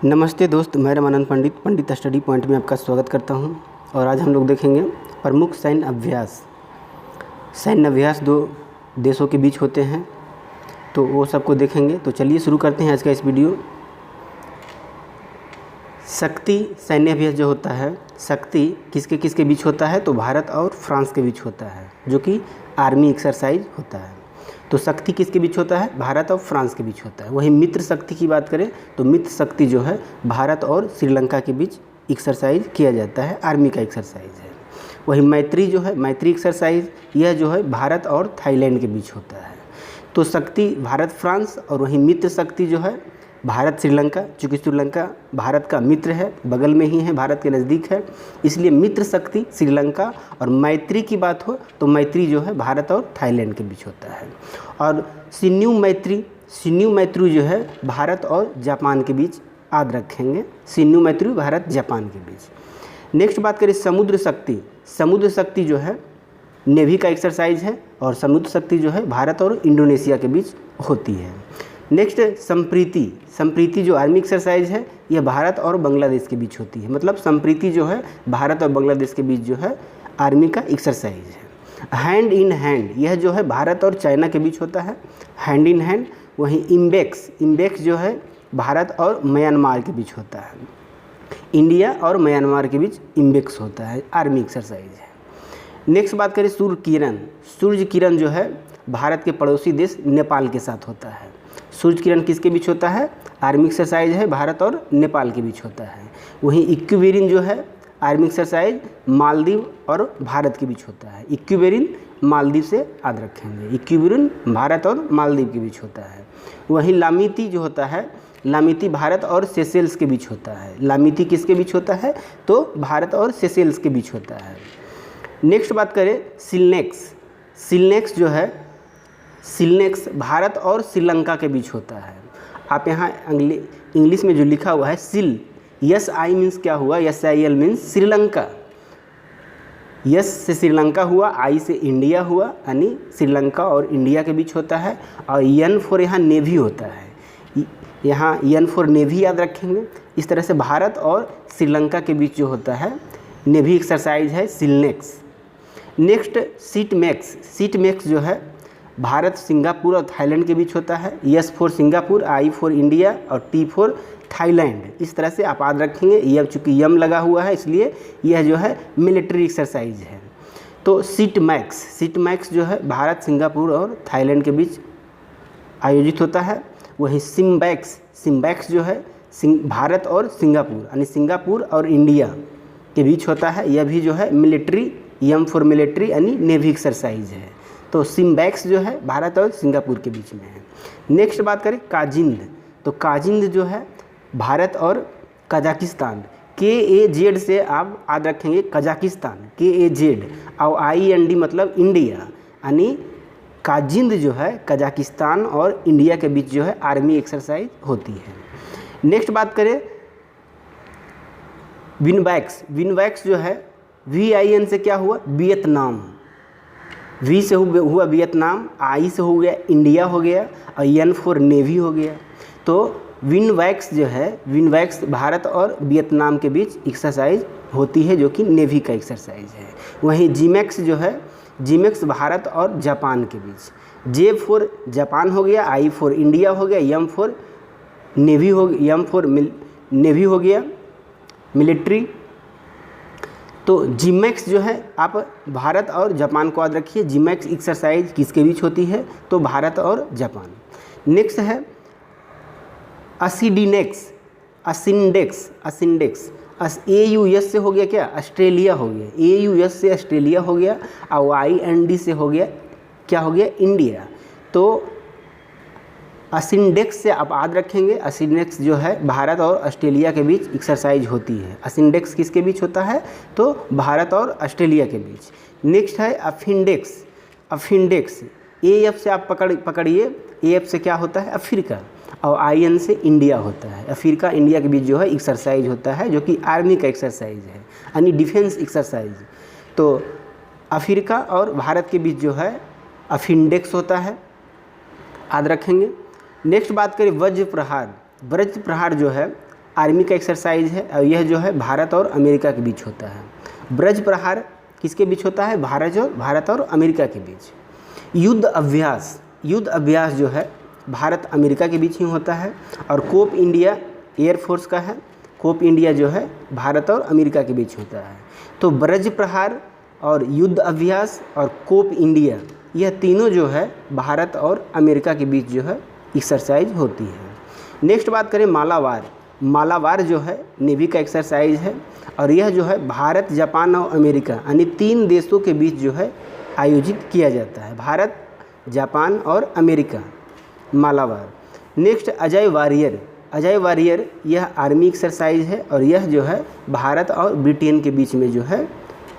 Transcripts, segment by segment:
नमस्ते दोस्त, मैं रमानंद पंडित स्टडी पॉइंट में आपका स्वागत करता हूं। और आज हम लोग देखेंगे प्रमुख सैन्य अभ्यास। सैन्य अभ्यास दो देशों के बीच होते हैं, तो वो सबको देखेंगे। तो चलिए शुरू करते हैं आज का इस वीडियो। शक्ति सैन्य अभ्यास जो होता है, शक्ति किसके किसके बीच होता है? तो भारत और फ्रांस के बीच होता है, जो कि आर्मी एक्सरसाइज होता है। तो शक्ति किसके बीच होता है? भारत और फ्रांस के बीच होता है। वहीं मित्र शक्ति की बात करें तो मित्र शक्ति जो है भारत और श्रीलंका के बीच एक्सरसाइज किया जाता है, आर्मी का एक्सरसाइज है। वहीं मैत्री जो है, मैत्री एक्सरसाइज, यह जो है भारत और थाईलैंड के बीच होता है। तो शक्ति भारत फ्रांस, और वहीं मित्र शक्ति जो है भारत श्रीलंका, चूँकि श्रीलंका भारत का मित्र है, बगल में ही है, भारत के नज़दीक है, इसलिए मित्र शक्ति श्रीलंका। और मैत्री की बात हो तो मैत्री जो है भारत और थाईलैंड के बीच होता है। और सिन्यू मैत्री जो है भारत और जापान के बीच, याद रखेंगे, सिन्यू मैत्री भारत जापान के बीच। नेक्स्ट बात करें समुद्र शक्ति। समुद्र शक्ति जो है नेवी का एक्सरसाइज है, और समुद्र शक्ति जो है भारत और इंडोनेशिया के बीच होती है। नेक्स्ट संप्रीति जो आर्मी एक्सरसाइज है, यह भारत और बांग्लादेश के बीच होती है। मतलब संप्रीति जो है भारत और बांग्लादेश के बीच जो है आर्मी का एक्सरसाइज है। हैंड इन हैंड, यह जो है भारत और चाइना के बीच होता है, हैंड इन हैंड। वहीं इम्बेक्स जो है भारत और म्यांमार के बीच होता है। इंडिया और म्यांमार के बीच इम्बेक्स होता है, आर्मी एक्सरसाइज है। नेक्स्ट बात करें सूर्य किरण जो है भारत के पड़ोसी देश नेपाल के साथ होता है। सूर्य किरण किसके बीच होता है? आर्मी एक्सरसाइज है, भारत और नेपाल के बीच होता है। वहीं इक्विबेरिन जो है आर्मी एक्सरसाइज मालदीव और भारत के बीच होता है। इक्विबेरिन मालदीव से याद रखेंगे, इक्विबेरिन भारत और मालदीव के बीच होता है। वहीं लामिती जो होता है, लामिती भारत और सेशेल्स के बीच होता है। लामिती किसके बीच होता है? तो भारत और सेशेल्स के बीच होता है। नेक्स्ट बात करें सिलनेक्स जो है, सिलनेक्स भारत और श्रीलंका के बीच होता है। आप यहाँ इंग्लिश में जो लिखा हुआ है सिल, यस आई मीन्स क्या हुआ? SIL means Sri Lanka. यस से श्रीलंका हुआ, आई से इंडिया हुआ, यानी श्रीलंका और इंडिया के बीच होता है। और N फॉर यहाँ नेवी होता है, यहाँ N फॉर नेवी याद रखेंगे। इस तरह से भारत और श्रीलंका के बीच जो होता है नेवी एक्सरसाइज है सिलनेक्स। नेक्स्ट सीटमैक्स जो है भारत, सिंगापुर और थाईलैंड के बीच होता है। S for Singapore, I for India और T फॉर थाईलैंड। इस तरह से आप याद रखेंगे। यह चूँकि यम लगा हुआ है इसलिए यह जो है मिलिट्री एक्सरसाइज है। तो सीटमैक्स जो है भारत, सिंगापुर और थाईलैंड के बीच आयोजित होता है। वहीं सिम्बैक्स जो है भारत और सिंगापुर, यानी सिंगापुर और इंडिया के बीच होता है। यह भी जो है मिलिट्री, यम फॉर मिलिट्री यानी नेवी एक्सरसाइज है। तो सिम्बैक्स जो है भारत और सिंगापुर के बीच में है। नेक्स्ट बात करें काजिंद। तो काजिंद जो है भारत और कजाकिस्तान, KAZ से आप याद रखेंगे कजाकिस्तान, KAZ, और IND मतलब इंडिया, यानी काजिंद जो है कजाकिस्तान और इंडिया के बीच जो है आर्मी एक्सरसाइज होती है। नेक्स्ट बात करें विनबैक्स जो है VIN से क्या हुआ? वियतनाम। V से हुआ वियतनाम, I से हो गया इंडिया हो गया, और N फॉर नेवी हो गया। तो विनवैक्स जो है, विनवैक्स भारत और वियतनाम के बीच एक्सरसाइज होती है, जो कि नेवी का एक्सरसाइज है। वहीं जीमैक्स जो है, जीमैक्स भारत और जापान के बीच। J फॉर जापान हो गया, I फॉर इंडिया हो गया, M फॉर नेवी हो गया, M फॉर नेवी हो गया, मिलिट्री। तो जीमैक्स जो है आप भारत और जापान को याद रखिए। जीमैक्स एक्सरसाइज किसके बीच होती है? तो भारत और जापान। नेक्स्ट है असिंडेक्स। AUS से हो गया क्या? ऑस्ट्रेलिया हो गया, AUS से ऑस्ट्रेलिया हो गया, और IND से हो गया क्या? हो गया इंडिया। तो असिंडेक्स से आप याद रखेंगे, असिंडेक्स जो है भारत और ऑस्ट्रेलिया के बीच एक्सरसाइज होती है। असिंडेक्स किसके बीच होता है? तो भारत और ऑस्ट्रेलिया के बीच। नेक्स्ट है अफिंडेक्स। AF से आप पकड़िए, AF से क्या होता है? अफ्रीका, और IN से इंडिया होता है। अफ्रीका इंडिया के बीच जो है एक्सरसाइज होता है, जो कि आर्मी का एक्सरसाइज है, यानी डिफेंस एक्सरसाइज। तो अफ्रीका और भारत के बीच जो है अफिंडेक्स होता है, याद रखेंगे। नेक्स्ट बात करें वज्र प्रहार। जो है आर्मी का एक्सरसाइज है और यह जो है भारत और अमेरिका के बीच होता है। ब्रज प्रहार किसके बीच होता है? भारत और अमेरिका के बीच। युद्ध अभ्यास जो है भारत अमेरिका के बीच ही होता है। और कोप इंडिया एयरफोर्स का है, कोप इंडिया जो है भारत और अमेरिका के बीच होता है। तो ब्रज प्रहार और युद्ध अभ्यास और कोप इंडिया, यह तीनों जो है भारत और अमेरिका के बीच जो है एक्सरसाइज होती है। नेक्स्ट बात करें मालाबार जो है नेवी का एक्सरसाइज है और यह जो है भारत, जापान और अमेरिका यानी 3 देशों के बीच जो है आयोजित किया जाता है। भारत, जापान और America, Malabar. Next Ajay warrior यह आर्मी एक्सरसाइज है और यह जो है भारत और ब्रिटेन के बीच में जो है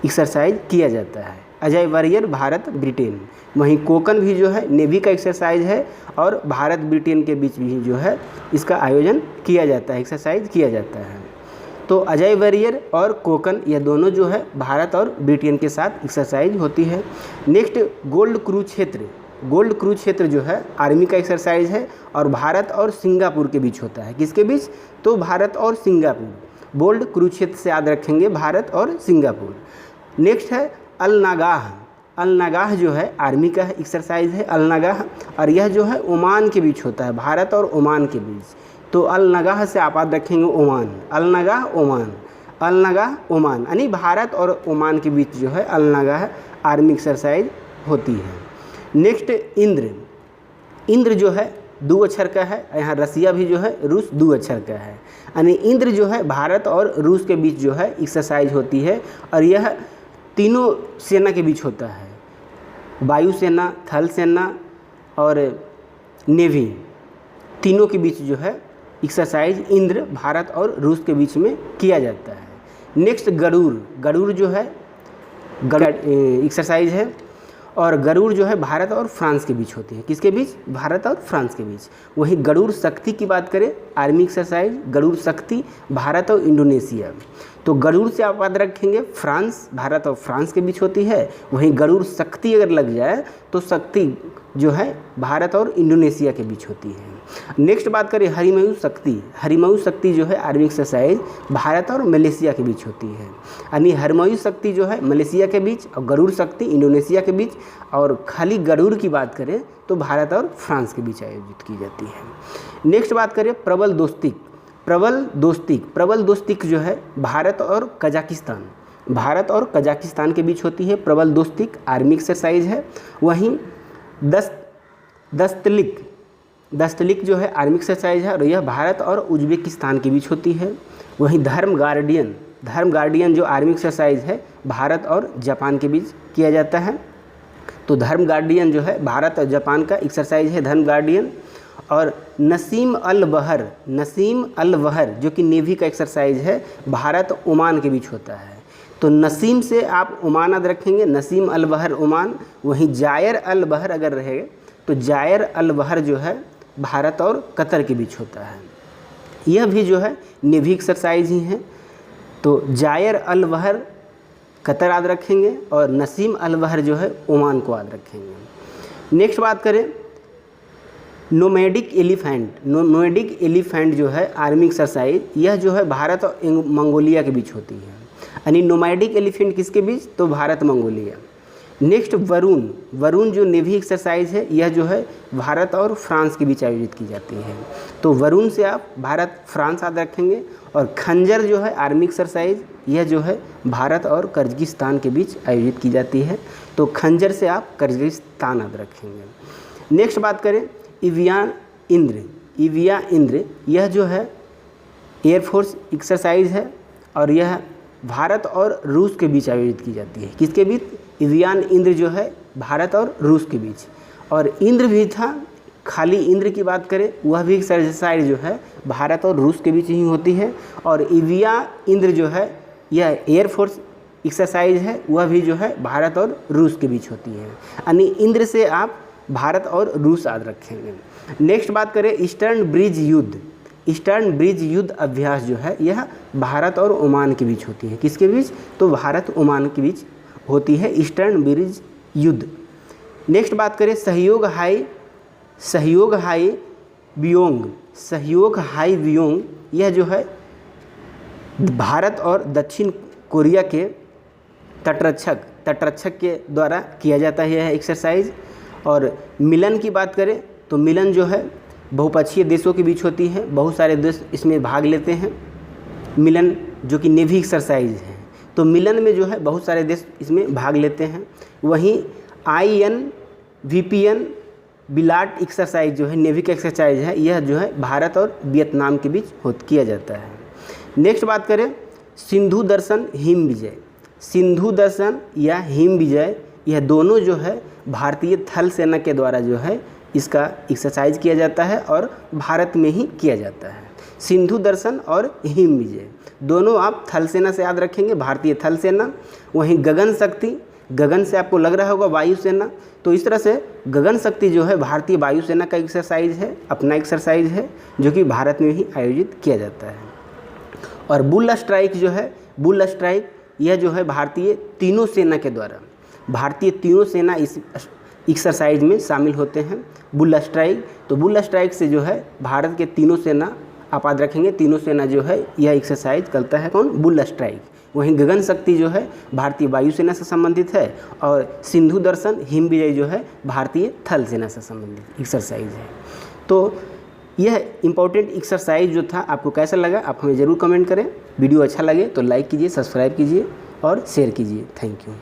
एक्सरसाइज किया जाता है। Ajay warrior Bharat Britain. वहीं कोकन भी जो है नेवी का एक्सरसाइज है और भारत ब्रिटेन के बीच भी जो है इसका आयोजन किया जाता है, एक्सरसाइज किया जाता है। तो अजय वारियर और कोकन यह दोनों जो है भारत और ब्रिटेन के साथ एक्सरसाइज होती है। नेक्स्ट गोल्ड कुरुक्षेत्र जो है आर्मी का एक्सरसाइज है और भारत और सिंगापुर के बीच होता है। किसके बीच? तो भारत और सिंगापुर। गोल्ड कुरुक्षेत्र से याद रखेंगे, भारत और सिंगापुर। नेक्स्ट है अलनागाह जो है आर्मी का एक्सरसाइज है अलनागाह और यह जो है ओमान के बीच होता है, भारत और ओमान के बीच। तो अलनागाह से आप याद रखेंगे ओमान, अलनागाह ओमान यानी भारत और ओमान के बीच जो है अलनागाह आर्मी एक्सरसाइज होती है। नेक्स्ट इंद्र जो है 2 अक्षर का है, यहाँ रसिया भी जो है रूस 2 अक्षर का है, यानी इंद्र जो है भारत और रूस के बीच जो है एक्सरसाइज होती है और यह तीनों सेना के बीच होता है, वायुसेना, थल सेना और नेवी, तीनों के बीच जो है एक्सरसाइज इंद्र भारत और रूस के बीच में किया जाता है। नेक्स्ट गरुड़ जो है एक्सरसाइज है और गरुड़ जो है भारत और फ्रांस के बीच होती है। किसके बीच? भारत और फ्रांस के बीच। वहीं गरुड़ शक्ति की बात करें, आर्मी एक्सरसाइज गरुड़ शक्ति भारत और इंडोनेशिया। तो गरुड़ से आप याद रखेंगे फ्रांस, भारत और फ्रांस के बीच होती है। वहीं गरुड़ शक्ति अगर लग जाए तो शक्ति जो है भारत और इंडोनेशिया के बीच होती है। नेक्स्ट बात करें हरिमयू शक्ति जो है आर्मी एक्सरसाइज भारत और मलेशिया के बीच होती है, यानी हरिमयू शक्ति जो है मलेशिया के बीच और गरुड़ शक्ति इंडोनेशिया के बीच। और खाली गरुड़ की बात करें तो भारत और फ्रांस के बीच आयोजित की जाती है। नेक्स्ट बात करें प्रबल दोस्तिक जो है भारत और कजाकिस्तान के बीच होती है। प्रबल दोस्तिक आर्मी एक्सरसाइज है। वहीं दस्तलिक जो है आर्मी एक्सरसाइज है और यह भारत और उज्बेकिस्तान के बीच होती है। वहीं धर्म गार्डियन जो आर्मी एक्सरसाइज है भारत और जापान के बीच किया जाता है। तो धर्म गार्डियन जो है भारत और जापान का एक्सरसाइज है धर्म गार्डियन। और नसीम अल बहर जो कि नेवी का एक्सरसाइज है भारत और ओमान के बीच होता है। तो नसीम से आप ओमान याद रखेंगे, नसीम अल बहर ओमान। वहीं जायर अल बहर अगर रहे तो जायर अल बहर जो है भारत और कतर के बीच होता है। यह भी जो है नेवी एक्सरसाइज ही है। तो जायर अल बहर कतर याद रखेंगे और नसीम अल बहर जो है ओमान को याद रखेंगे। नेक्स्ट बात करें नोमैडिक एलिफेंट जो है आर्मी एक्सरसाइज, यह जो है भारत और मंगोलिया के बीच होती है। यानी नोमैडिक एलिफेंट किसके बीच? तो भारत मंगोलिया। नेक्स्ट वरुण जो नेवी एक्सरसाइज है, यह जो है भारत और फ्रांस के बीच आयोजित की जाती है। तो वरुण से आप भारत फ्रांस याद रखेंगे। और खंजर जो है आर्मी एक्सरसाइज, यह जो है भारत और किर्गिस्तान के बीच आयोजित की जाती है। तो खंजर से आप किर्गिस्तान याद रखेंगे। नेक्स्ट बात करें इविया इंद्र, यह जो है एयरफोर्स एक्सरसाइज है और यह भारत और रूस के बीच आयोजित की जाती है। किसके बीच? इवियान इंद्र जो है भारत और रूस के बीच। और इंद्र भी था, खाली इंद्र की बात करें वह भी एक्सरसाइज जो है भारत और रूस के बीच ही होती है। और इविया इंद्र जो है यह एयरफोर्स एक्सरसाइज है, वह भी जो है भारत और रूस के बीच होती है। यानी इंद्र से आप भारत और रूस याद रखेंगे। नेक्स्ट बात करें ईस्टर्न ब्रिज युद्ध अभ्यास जो है यह भारत और ओमान के बीच होती है। किसके बीच? तो भारत ओमान के बीच होती है ईस्टर्न ब्रिज युद्ध। नेक्स्ट बात करें सहयोग हाई वियोंग, यह जो है भारत और दक्षिण कोरिया के तटरक्षक के द्वारा किया जाता है यह एक्सरसाइज। और मिलन की बात करें तो मिलन जो है बहुपक्षीय देशों के बीच होती है, बहुत सारे देश इसमें भाग लेते हैं। मिलन जो कि नेवी एक्सरसाइज है, तो मिलन में जो है बहुत सारे देश इसमें भाग लेते हैं। वहीं INVPN बिलाट एक्सरसाइज जो है नेवी का एक्सरसाइज है, यह जो है भारत और वियतनाम के बीच किया जाता है। नेक्स्ट बात करें सिंधु दर्शन हिम विजय। सिंधु दर्शन या हिम विजय यह दोनों जो है भारतीय थल सेना के द्वारा जो है इसका एक्सरसाइज किया जाता है और भारत में ही किया जाता है। सिंधु दर्शन और हिम विजय दोनों आप थल सेना से याद रखेंगे, भारतीय थल सेना। वहीं गगन शक्ति, गगन से आपको लग रहा होगा वायुसेना, तो इस तरह से गगन शक्ति जो है भारतीय वायुसेना का एक्सरसाइज है, अपना एक्सरसाइज है जो कि भारत में ही आयोजित किया जाता है। और बुल स्ट्राइक जो है, बुल स्ट्राइक यह जो है भारतीय तीनों सेना के द्वारा, भारतीय तीनों सेना इस एक्सरसाइज में शामिल होते हैं। बुल स्ट्राइक, तो बुल स्ट्राइक से जो है भारत के तीनों सेना आप याद रखेंगे, तीनों सेना जो है यह एक्सरसाइज करता है। कौन? Bull strike. वहीं गगन शक्ति जो है भारतीय वायुसेना से संबंधित है और सिंधु दर्शन हिम विजय जो है भारतीय थल सेना से संबंधित एक्सरसाइज है। तो यह इम्पोर्टेंट एक्सरसाइज जो था आपको कैसा लगा आप हमें ज़रूर कमेंट करें। वीडियो अच्छा लगे तो लाइक कीजिए, सब्सक्राइब कीजिए और शेयर कीजिए। Thank you.